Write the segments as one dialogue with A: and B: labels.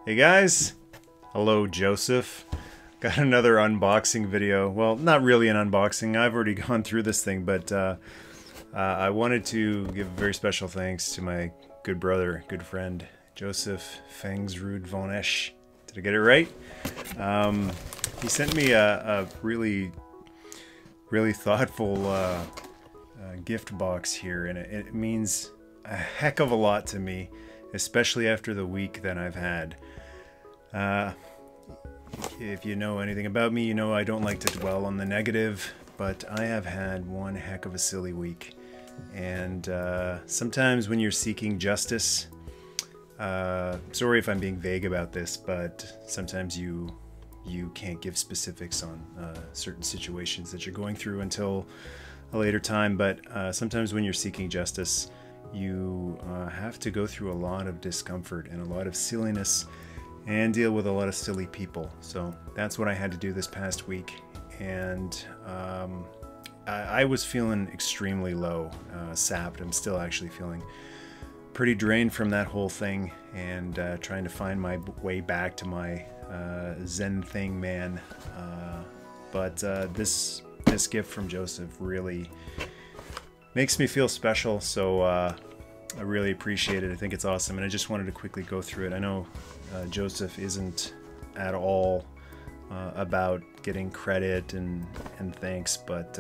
A: Hey guys, hello Joseph. Got another unboxing video. Well, not really an unboxing. I've already gone through this thing, but I wanted to give a very special thanks to my good brother, good friend, Joseph Fangsrud von Esch. Did I get it right? He sent me a really thoughtful gift box here, and it means a heck of a lot to me, especially after the week that I've had. If you know anything about me, you know I don't like to dwell on the negative, but I have had one heck of a silly week. And sometimes when you're seeking justice, sorry if I'm being vague about this, but sometimes you can't give specifics on certain situations that you're going through until a later time. But sometimes when you're seeking justice, you have to go through a lot of discomfort and a lot of silliness and deal with a lot of silly people. So that's what I had to do this past week, and I was feeling extremely low, sapped. I'm still actually feeling pretty drained from that whole thing, and trying to find my way back to my Zen thing, man. But this gift from Joseph really makes me feel special, so I really appreciate it. I think it's awesome, and I just wanted to quickly go through it. I know Joseph isn't at all about getting credit and thanks, but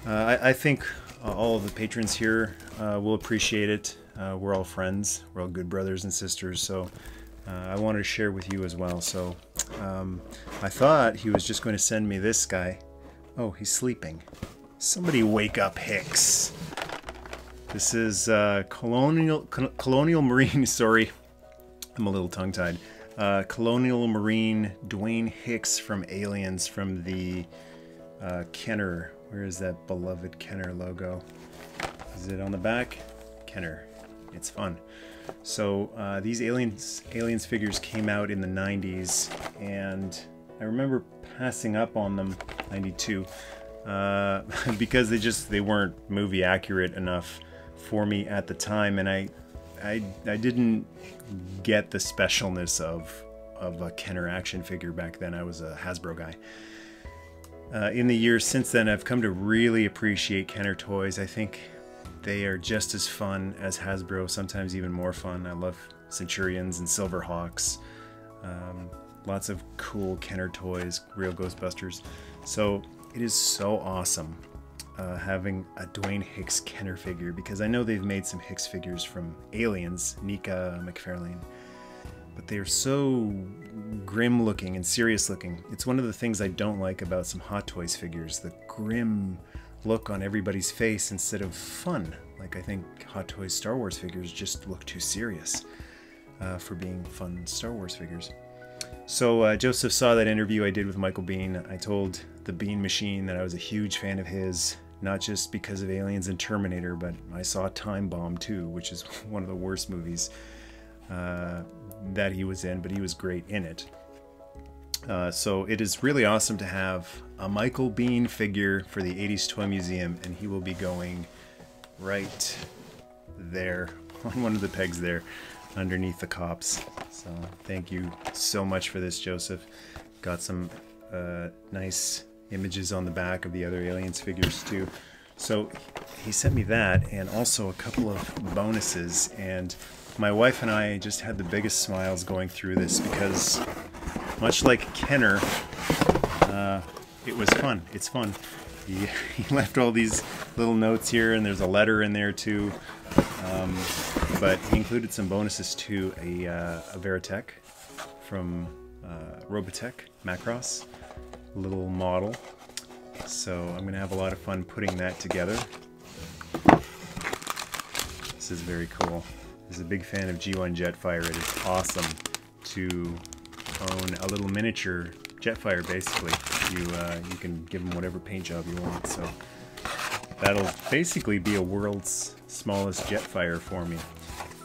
A: I think all of the patrons here will appreciate it. We're all friends, we're all good brothers and sisters, so I wanted to share with you as well. So I thought he was just going to send me this guy. Oh, he's sleeping. Somebody wake up Hicks. This is Colonial Marine, sorry, I'm a little tongue-tied. Colonial Marine Dwayne Hicks from Aliens, from the Kenner. Where is that beloved Kenner logo? Is it on the back? Kenner. It's fun. So these aliens figures came out in the 90s, and I remember passing up on them, 92, because they weren't movie accurate enough for me at the time, and I didn't get the specialness of a Kenner action figure back then. I was a Hasbro guy. In the years since then, I've come to really appreciate Kenner toys. I think they are just as fun as Hasbro, sometimes even more fun. I love Centurions and Silverhawks. Lots of cool Kenner toys, real Ghostbusters. So it is so awesome having a Dwayne Hicks Kenner figure, because I know they've made some Hicks figures from Aliens, Nika McFarlane, but they're so grim looking and serious looking. It's one of the things I don't like about some Hot Toys figures, the grim look on everybody's face instead of fun. Like, I think Hot Toys Star Wars figures just look too serious for being fun Star Wars figures. So Joseph saw that interview I did with Michael Biehn. I told the Bean Machine that I was a huge fan of his, not just because of Aliens and Terminator, but I saw Time Bomb too, which is one of the worst movies that he was in, but he was great in it. So it is really awesome to have a Michael Biehn figure for the 80s Toy Museum, and he will be going right there on one of the pegs there underneath the cops. So thank you so much for this, Joseph. Got some nice images on the back of the other Aliens figures too. So he sent me that, and also a couple of bonuses, and my wife and I just had the biggest smiles going through this, because much like Kenner, it was fun. It's fun. He left all these little notes here, and there's a letter in there too. But he included some bonuses too. A Veritech from Robotech Macross, little model. So I'm gonna have a lot of fun putting that together. This is very cool. As a big fan of G1 Jetfire, it is awesome to own a little miniature Jetfire. Basically, you can give them whatever paint job you want. So that'll basically be a world's smallest Jetfire for me.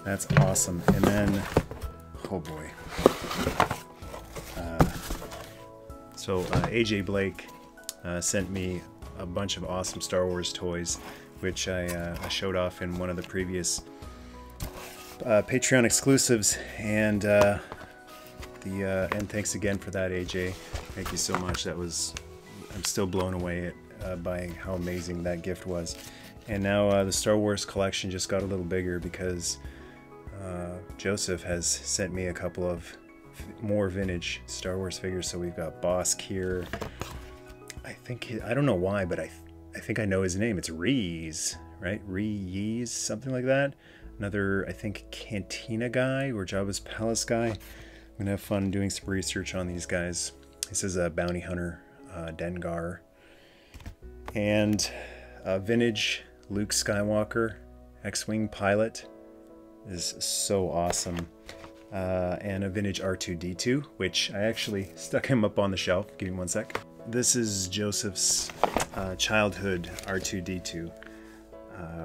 A: That's awesome. And then, oh boy. So AJ Blake sent me a bunch of awesome Star Wars toys, which I showed off in one of the previous Patreon exclusives, and And thanks again for that, AJ. Thank you so much. I'm still blown away by how amazing that gift was. And now the Star Wars collection just got a little bigger because Joseph has sent me a couple of more vintage Star Wars figures. So we've got Bosk here. I don't know why, but I think I know his name. It's Rees, right? Rees, something like that. Another, I think, Cantina guy or Jabba's Palace guy. I'm gonna have fun doing some research on these guys. This is a bounty hunter, Dengar. And a vintage Luke Skywalker X-Wing pilot is so awesome. And a vintage R2-D2, which I actually stuck him up on the shelf. Give me one sec. This is Joseph's childhood R2-D2,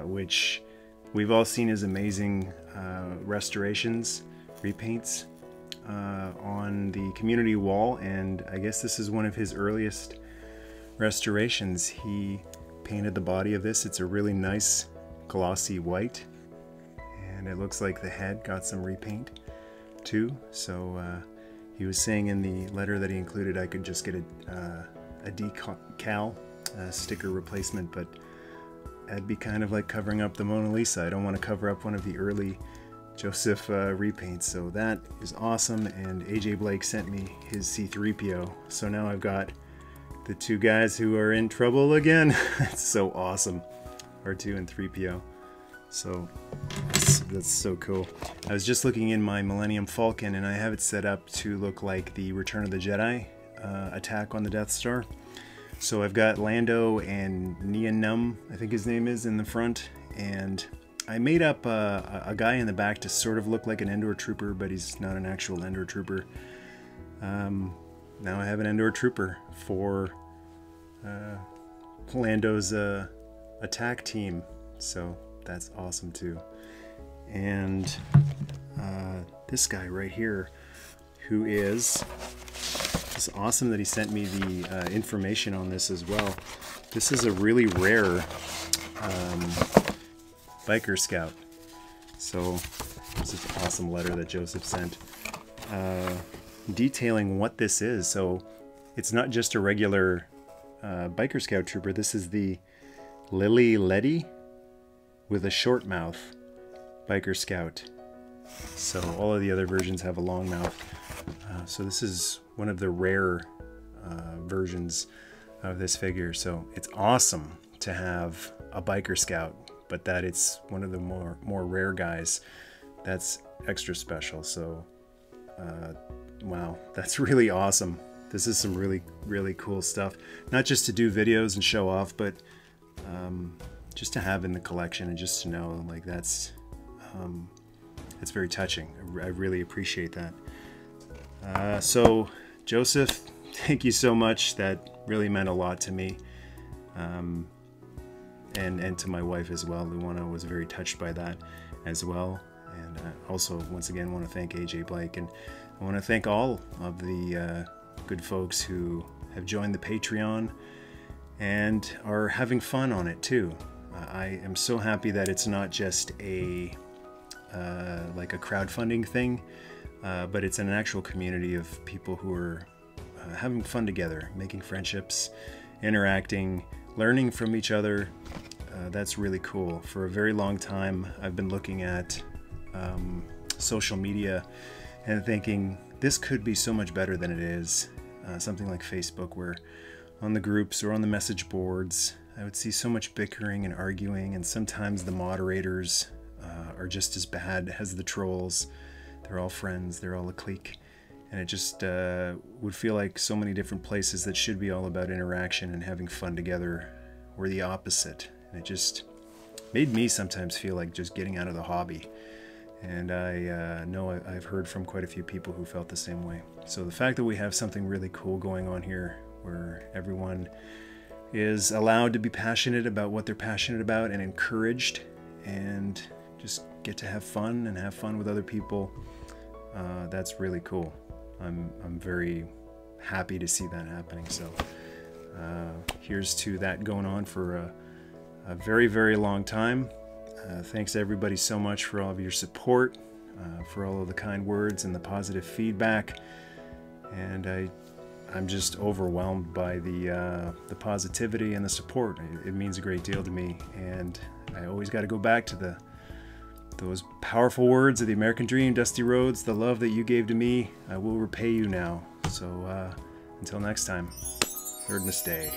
A: which we've all seen his amazing restorations, repaints on the community wall, and I guess this is one of his earliest restorations. He painted the body of this. It's a really nice glossy white, and it looks like the head got some repaint too. So he was saying in the letter that he included I could just get a decal sticker replacement, but that'd be kind of like covering up the Mona Lisa. I don't want to cover up one of the early Joseph repaints, so that is awesome. And AJ Blake sent me his C-3PO, so now I've got the two guys who are in trouble again. It's so awesome, R2 and 3PO. So that's so cool. I was just looking in my Millennium Falcon, and I have it set up to look like the Return of the Jedi attack on the Death Star. So I've got Lando and Nien, I think his name is, in the front, and I made up a guy in the back to sort of look like an Endor Trooper, but he's not an actual Endor Trooper. Now I have an Endor Trooper for Lando's attack team, so that's awesome too. And this guy right here, who is, it's awesome that he sent me the information on this as well. This is a really rare biker scout. So this is an awesome letter that Joseph sent detailing what this is. So it's not just a regular biker scout trooper. This is the Lily Letty with a short mouth biker scout. So all of the other versions have a long mouth. So this is one of the rare versions of this figure. So it's awesome to have a biker scout, but that it's one of the more rare guys. That's extra special. So wow, that's really awesome. This is some really cool stuff. Not just to do videos and show off, but just to have in the collection and just to know, like, that's very touching. I really appreciate that. So Joseph, thank you so much. That really meant a lot to me, and to my wife as well. Luana was very touched by that as well. And I also, once again, want to thank AJ Blake, and I want to thank all of the good folks who have joined the Patreon and are having fun on it too. I am so happy that it's not just a like a crowdfunding thing, but it's an actual community of people who are having fun together, making friendships, interacting, learning from each other. That's really cool. For a very long time, I've been looking at social media and thinking this could be so much better than it is. Something like Facebook, where on the groups or on the message boards, I would see so much bickering and arguing, and sometimes the moderators are just as bad as the trolls. They're all friends, they're all a clique, and it just would feel like so many different places that should be all about interaction and having fun together were the opposite. And it just made me sometimes feel like just getting out of the hobby. And I know I've heard from quite a few people who felt the same way. So the fact that we have something really cool going on here, where everyone is allowed to be passionate about what they're passionate about and encouraged, and just get to have fun and have fun with other people, that's really cool. I'm very happy to see that happening. So here's to that going on for a very long time. Thanks everybody so much for all of your support, for all of the kind words and the positive feedback. And I'm just overwhelmed by the positivity and the support. It means a great deal to me, and I always got to go back to those powerful words of the American dream, Dusty Rhodes. The love that you gave to me, I will repay you now. So until next time, Erdness Day.